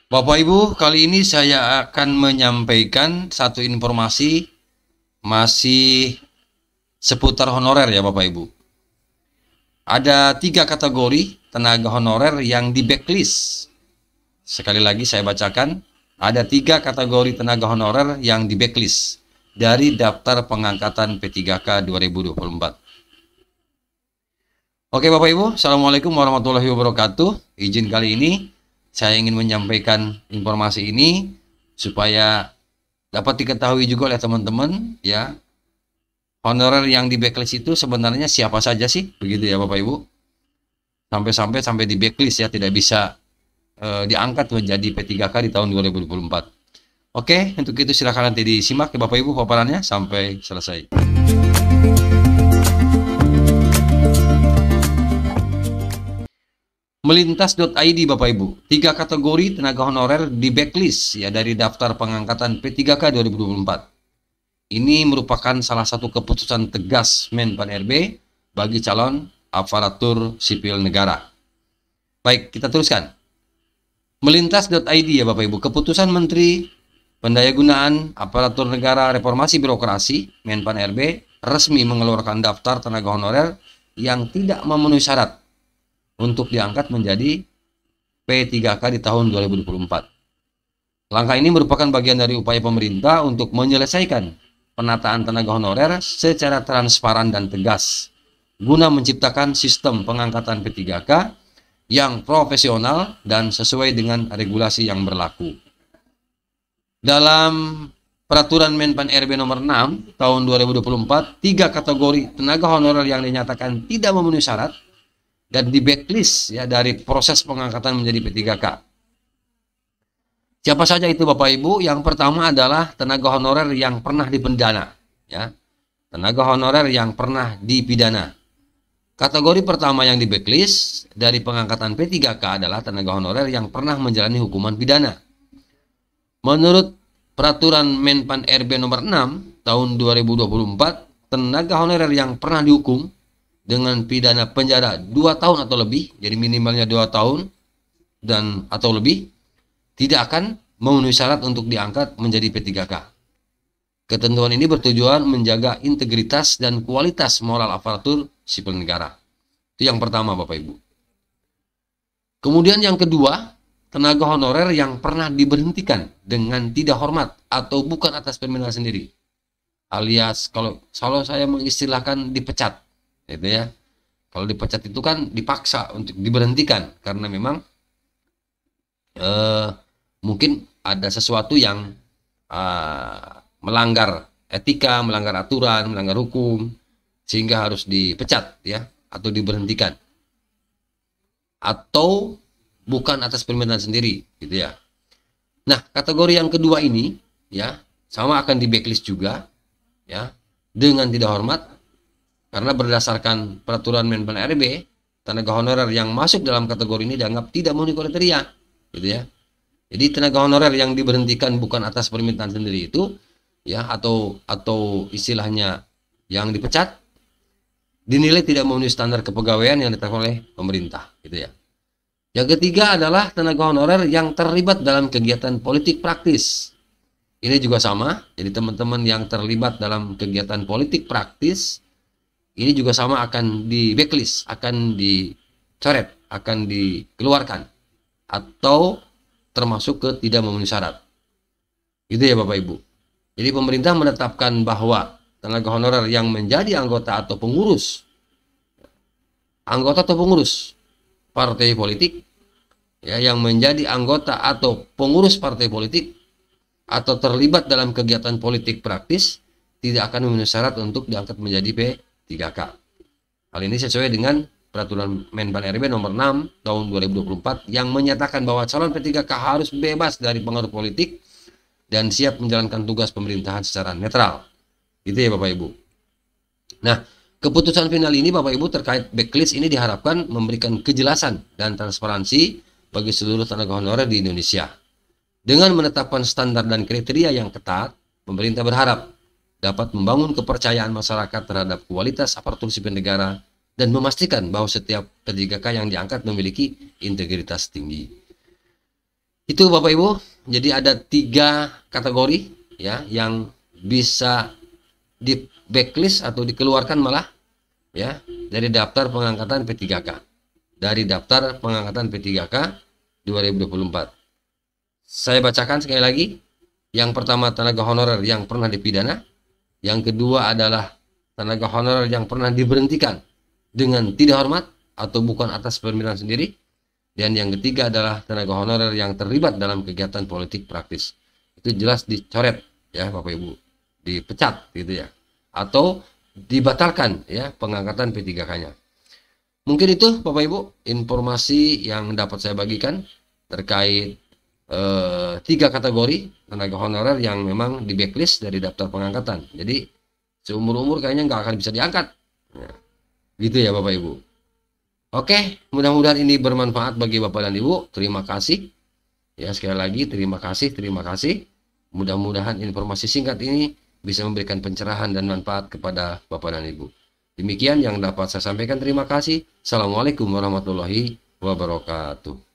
Bapak Ibu, kali ini saya akan menyampaikan satu informasi masih seputar honorer ya Bapak Ibu. Ada 3 kategori tenaga honorer yang di backlist. Sekali lagi saya bacakan, ada 3 kategori tenaga honorer yang di backlist dari daftar pengangkatan P3K 2024. Oke Bapak Ibu, Assalamualaikum warahmatullahi wabarakatuh. Izin kali ini saya ingin menyampaikan informasi ini supaya dapat diketahui juga oleh teman-teman ya. Honorer yang di backlist itu sebenarnya siapa saja sih? Begitu ya Bapak Ibu. Sampai di backlist ya, tidak bisa diangkat menjadi P3K di tahun 2024. Oke, untuk itu silakan nanti disimak ya Bapak Ibu paparannya sampai selesai. Melintas.id Bapak Ibu, 3 kategori tenaga honorer di backlist ya dari daftar pengangkatan P3K 2024. Ini merupakan salah satu keputusan tegas Menpan RB bagi calon aparatur sipil negara. Baik, kita teruskan. Melintas.id ya Bapak Ibu, keputusan Menteri Pendayagunaan Aparatur Negara Reformasi Birokrasi Menpan RB resmi mengeluarkan daftar tenaga honorer yang tidak memenuhi syarat untuk diangkat menjadi P3K di tahun 2024. Langkah ini merupakan bagian dari upaya pemerintah untuk menyelesaikan penataan tenaga honorer secara transparan dan tegas, guna menciptakan sistem pengangkatan P3K yang profesional dan sesuai dengan regulasi yang berlaku. Dalam Peraturan Menpan RB nomor 6 tahun 2024, 3 kategori tenaga honorer yang dinyatakan tidak memenuhi syarat dan di backlist ya dari proses pengangkatan menjadi P3K. Siapa saja itu Bapak Ibu? Yang pertama adalah tenaga honorer yang pernah dipidana ya. Tenaga honorer yang pernah dipidana. Kategori pertama yang di backlist dari pengangkatan P3K adalah tenaga honorer yang pernah menjalani hukuman pidana. Menurut Peraturan Menpan RB nomor 6 tahun 2024, tenaga honorer yang pernah dihukum dengan pidana penjara 2 tahun atau lebih, jadi minimalnya 2 tahun dan atau lebih, tidak akan memenuhi syarat untuk diangkat menjadi P3K. Ketentuan ini bertujuan menjaga integritas dan kualitas moral aparatur sipil negara. Itu yang pertama Bapak Ibu. Kemudian yang kedua, tenaga honorer yang pernah diberhentikan dengan tidak hormat atau bukan atas permintaan sendiri. Alias kalau saya mengistilahkan dipecat. Gitu ya. Kalau dipecat itu kan dipaksa untuk diberhentikan karena memang mungkin ada sesuatu yang melanggar etika, melanggar aturan, melanggar hukum sehingga harus dipecat ya atau diberhentikan. Atau bukan atas permintaan sendiri gitu ya. Nah, kategori yang kedua ini ya sama akan di backlist juga ya dengan tidak hormat. Karena berdasarkan peraturan Menpan RB, tenaga honorer yang masuk dalam kategori ini dianggap tidak memenuhi kriteria, gitu ya. Jadi tenaga honorer yang diberhentikan bukan atas permintaan sendiri itu, ya atau istilahnya yang dipecat, dinilai tidak memenuhi standar kepegawaian yang ditetapkan oleh pemerintah, gitu ya. Yang ketiga adalah tenaga honorer yang terlibat dalam kegiatan politik praktis. Ini juga sama, jadi teman-teman yang terlibat dalam kegiatan politik praktis ini juga sama akan di backlist, akan dicoret, akan dikeluarkan atau termasuk ke tidak memenuhi syarat. Gitu ya Bapak Ibu. Jadi pemerintah menetapkan bahwa tenaga honorer yang menjadi anggota atau pengurus partai politik ya yang menjadi anggota atau pengurus partai politik atau terlibat dalam kegiatan politik praktis tidak akan memenuhi syarat untuk diangkat menjadi P3K. Hal ini sesuai dengan Peraturan Menpan RB nomor 6 tahun 2024 yang menyatakan bahwa calon P3K harus bebas dari pengaruh politik dan siap menjalankan tugas pemerintahan secara netral. Gitu ya Bapak Ibu. Nah, keputusan final ini Bapak Ibu terkait backlist ini diharapkan memberikan kejelasan dan transparansi bagi seluruh tenaga honorer di Indonesia. Dengan menetapkan standar dan kriteria yang ketat, pemerintah berharap dapat membangun kepercayaan masyarakat terhadap kualitas aparatur sipil negara dan memastikan bahwa setiap P3K yang diangkat memiliki integritas tinggi. Itu Bapak Ibu, jadi ada 3 kategori ya yang bisa di backlist atau dikeluarkan malah ya dari daftar pengangkatan P3K. Dari daftar pengangkatan P3K 2024. Saya bacakan sekali lagi. Yang pertama tenaga honorer yang pernah dipidana. Yang kedua adalah tenaga honorer yang pernah diberhentikan dengan tidak hormat atau bukan atas permintaan sendiri. Dan yang ketiga adalah tenaga honorer yang terlibat dalam kegiatan politik praktis. Itu jelas dicoret ya Bapak Ibu, dipecat gitu ya, atau dibatalkan ya pengangkatan P3K-nya. Mungkin itu Bapak Ibu informasi yang dapat saya bagikan terkait 3 kategori tenaga honorer yang memang di backlist dari daftar pengangkatan. Jadi seumur-umur kayaknya nggak akan bisa diangkat. Ya, gitu ya Bapak Ibu. Oke, mudah-mudahan ini bermanfaat bagi Bapak dan Ibu. Terima kasih. Ya, sekali lagi terima kasih, terima kasih. Mudah-mudahan informasi singkat ini bisa memberikan pencerahan dan manfaat kepada Bapak dan Ibu. Demikian yang dapat saya sampaikan. Terima kasih. Assalamualaikum warahmatullahi wabarakatuh.